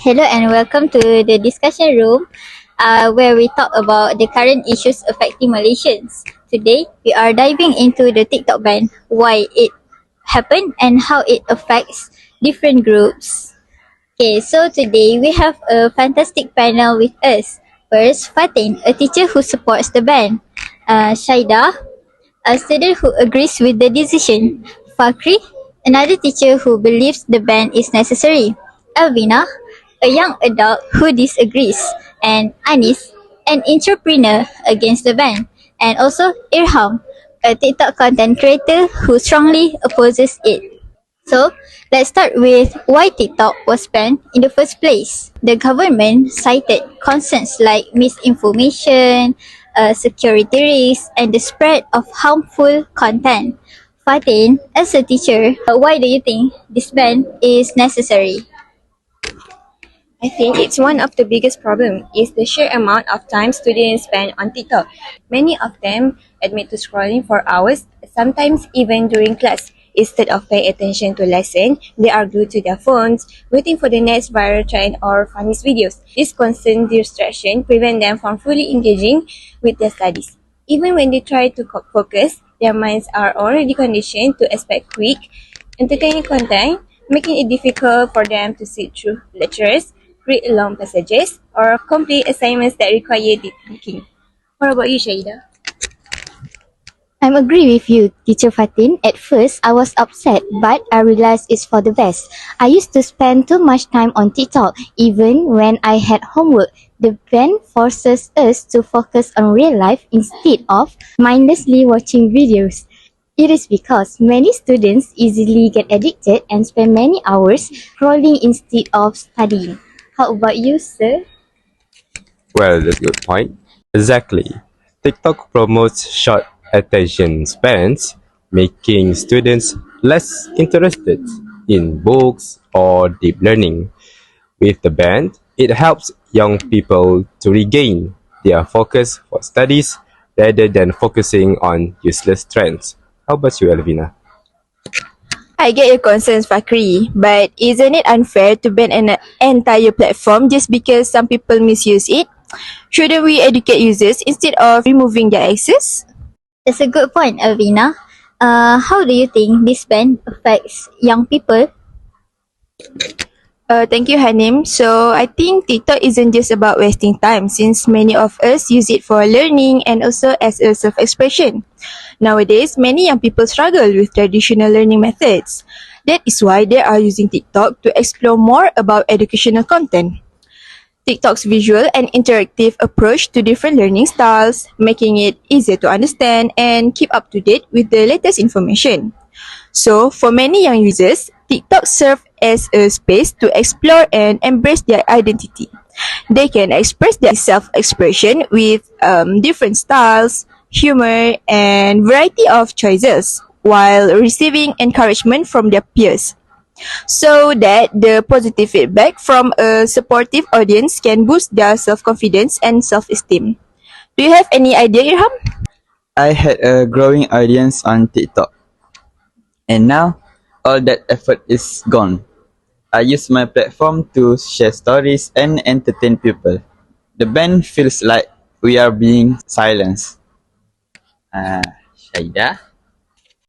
Hello and welcome to the discussion room where we talk about the current issues affecting Malaysians. Today, we are diving into the TikTok ban, why it happened and how it affects different groups. Okay, so today we have a fantastic panel with us. First, Fatin, a teacher who supports the ban. Syaida, a student who agrees with the decision. Fakhri, another teacher who believes the ban is necessary. Elvyna, a young adult who disagrees. And Anis, an entrepreneur against the ban. And also Irham, a TikTok content creator who strongly opposes it. So, let's start with why TikTok was banned in the first place. The government cited concerns like misinformation, security risks, and the spread of harmful content. Fatin, as a teacher, why do you think this ban is necessary? I think it's one of the biggest problems is the sheer amount of time students spend on TikTok. Many of them admit to scrolling for hours, sometimes even during class. Instead of paying attention to lesson, they are glued to their phones, waiting for the next viral trend or funniest videos. This constant distraction prevents them from fully engaging with their studies. Even when they try to focus, their minds are already conditioned to expect quick, entertaining content, making it difficult for them to sit through lectures, read long passages, or complete assignments that require deep thinking. What about you, Shaida? I agree with you, Teacher Fatin. At first, I was upset, but I realized it's for the best. I used to spend too much time on TikTok, even when I had homework. The ban forces us to focus on real life instead of mindlessly watching videos. It is because many students easily get addicted and spend many hours scrolling instead of studying. How about you, sir? Well, that's a good point. Exactly. TikTok promotes short attention spans, making students less interested in books or deep learning. With the ban, it helps young people to regain their focus for studies rather than focusing on useless trends. How about you, Elvyna? I get your concerns, Fakhri, but isn't it unfair to ban an entire platform just because some people misuse it? Shouldn't we educate users instead of removing their access? That's a good point, Elvina. How do you think this ban affects young people? Thank you, Haneem. So, I think TikTok isn't just about wasting time since many of us use it for learning and also as a self-expression. Nowadays, many young people struggle with traditional learning methods. That is why they are using TikTok to explore more about educational content. TikTok's visual and interactive approach to different learning styles, making it easier to understand and keep up to date with the latest information. So, for many young users, TikTok serves as a space to explore and embrace their identity. They can express their self-expression with different styles, humor, and variety of choices, while receiving encouragement from their peers, so that the positive feedback from a supportive audience can boost their self-confidence and self-esteem. Do you have any idea, Irham? I had a growing audience on TikTok, and now all that effort is gone. I use my platform to share stories and entertain people. The ban feels like we are being silenced. Shaida?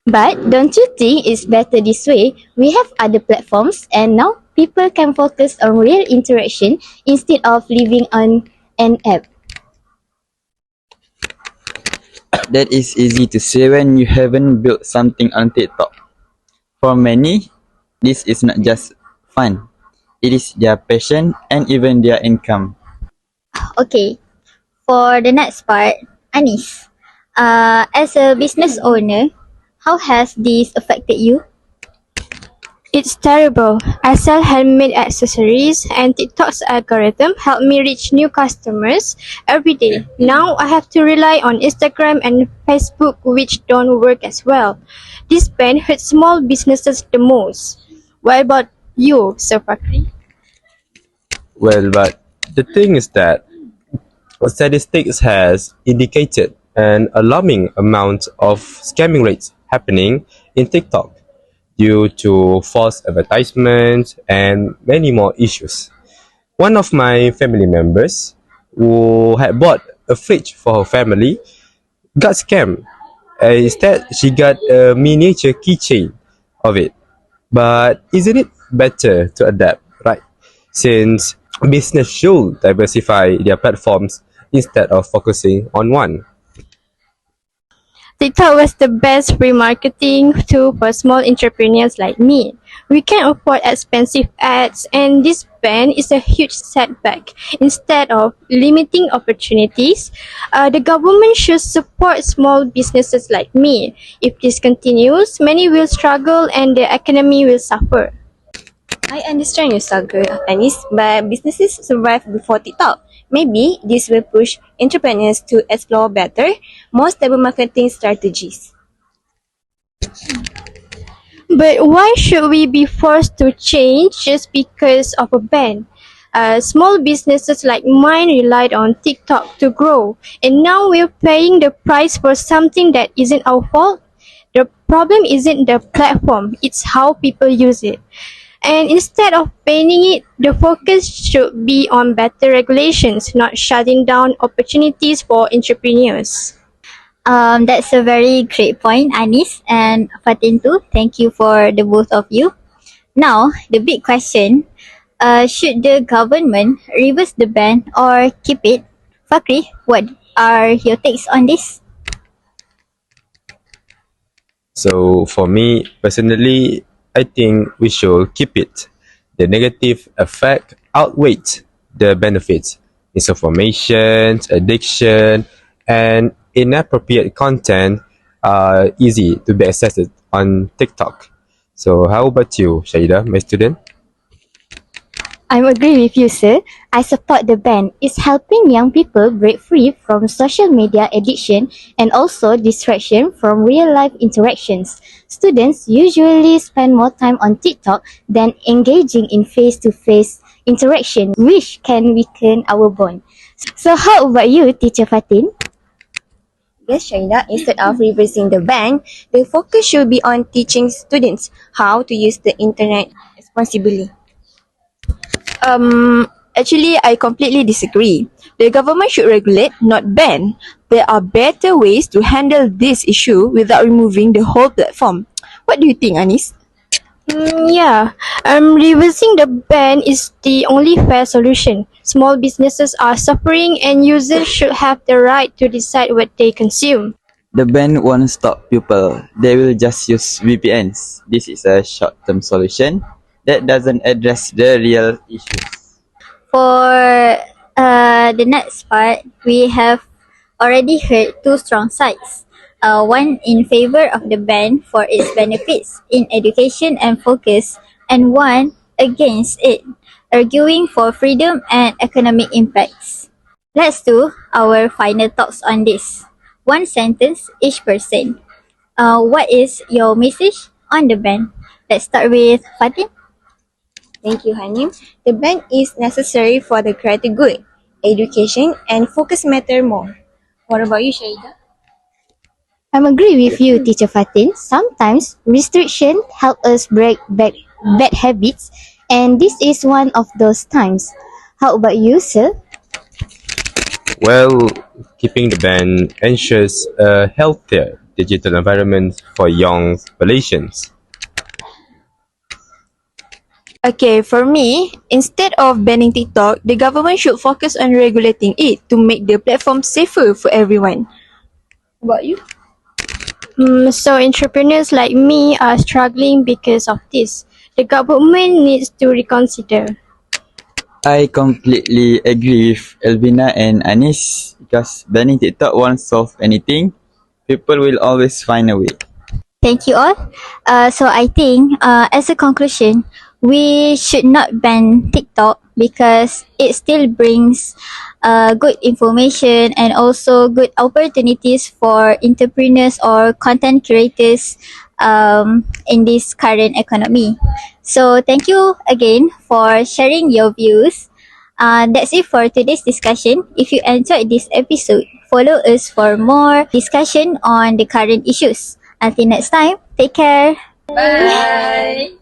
But don't you think it's better this way? We have other platforms and now people can focus on real interaction instead of living on an app. That is easy to say when you haven't built something on TikTok. For many, this is not just fun. It is their passion and even their income. Okay, for the next part, Anis, as a business owner, how has this affected you? It's terrible. I sell handmade accessories and TikTok's algorithm helped me reach new customers every day. Now I have to rely on Instagram and Facebook which don't work as well. This ban hurts small businesses the most. What about you, Sir Fakhri? Well, but the thing is that statistics has indicated an alarming amount of scamming rates happening in TikTok due to false advertisements and many more issues. One of my family members who had bought a fridge for her family got scammed. Instead, she got a miniature keychain of it. But isn't it better to adapt, right? Since business should diversify their platforms instead of focusing on one. TikTok was the best free marketing tool for small entrepreneurs like me. We can afford expensive ads, and this ban is a huge setback. Instead of limiting opportunities, the government should support small businesses like me. If this continues, many will struggle and the economy will suffer. I understand your struggle, Anis, but businesses survive before TikTok. Maybe this will push entrepreneurs to explore better, more stable marketing strategies. But why should we be forced to change just because of a ban? Small businesses like mine relied on TikTok to grow, and now we're paying the price for something that isn't our fault. The problem isn't the platform, it's how people use it. And instead of banning it, the focus should be on better regulations, not shutting down opportunities for entrepreneurs. That's a very great point, Anis and Fatin too. Thank you for the both of you. Now, the big question, should the government reverse the ban or keep it? Fakhri, what are your takes on this? So for me personally, I think we should keep it. The negative effect outweighs the benefits. Misinformation, addiction, and inappropriate content are easy to be accessed on TikTok. So how about you, Syaida, my student? I agree with you, sir. I support the ban. It's helping young people break free from social media addiction and also distraction from real life interactions. Students usually spend more time on TikTok than engaging in face-to-face interaction, which can weaken our bond. So how about you, Teacher Fatin? Yes, Shaina, instead of reversing the ban, the focus should be on teaching students how to use the internet responsibly. Actually, I completely disagree. The government should regulate, not ban. There are better ways to handle this issue without removing the whole platform. What do you think, Anis? Yeah, reversing the ban is the only fair solution. Small businesses are suffering and users should have the right to decide what they consume. The ban won't stop people. They will just use VPNs. This is a short-term solution that doesn't address the real issues. For the next part, we have already heard two strong sides. One in favor of the ban for its benefits in education and focus, and one against it, arguing for freedom and economic impacts. Let's do our final thoughts on this. One sentence each person. What is your message on the ban? Let's start with Fatin. Thank you, Haneem. The ban is necessary for the greater good. Education and focus matter more. What about you, Shaida? I agree with you, Teacher Fatin. Sometimes restriction help us break bad habits, and this is one of those times. How about you, sir? Well, keeping the ban ensures a healthier digital environment for young Malaysians. Okay, for me, instead of banning TikTok, the government should focus on regulating it to make the platform safer for everyone. What about you? So entrepreneurs like me are struggling because of this. The government needs to reconsider. I completely agree with Elvyna and Anis because banning TikTok won't solve anything. People will always find a way. Thank you all. So I think as a conclusion, we should not ban TikTok because it still brings good information and also good opportunities for entrepreneurs or content creators in this current economy. So thank you again for sharing your views. That's it for today's discussion. If you enjoyed this episode, follow us for more discussion on the current issues. Until next time, take care. Bye.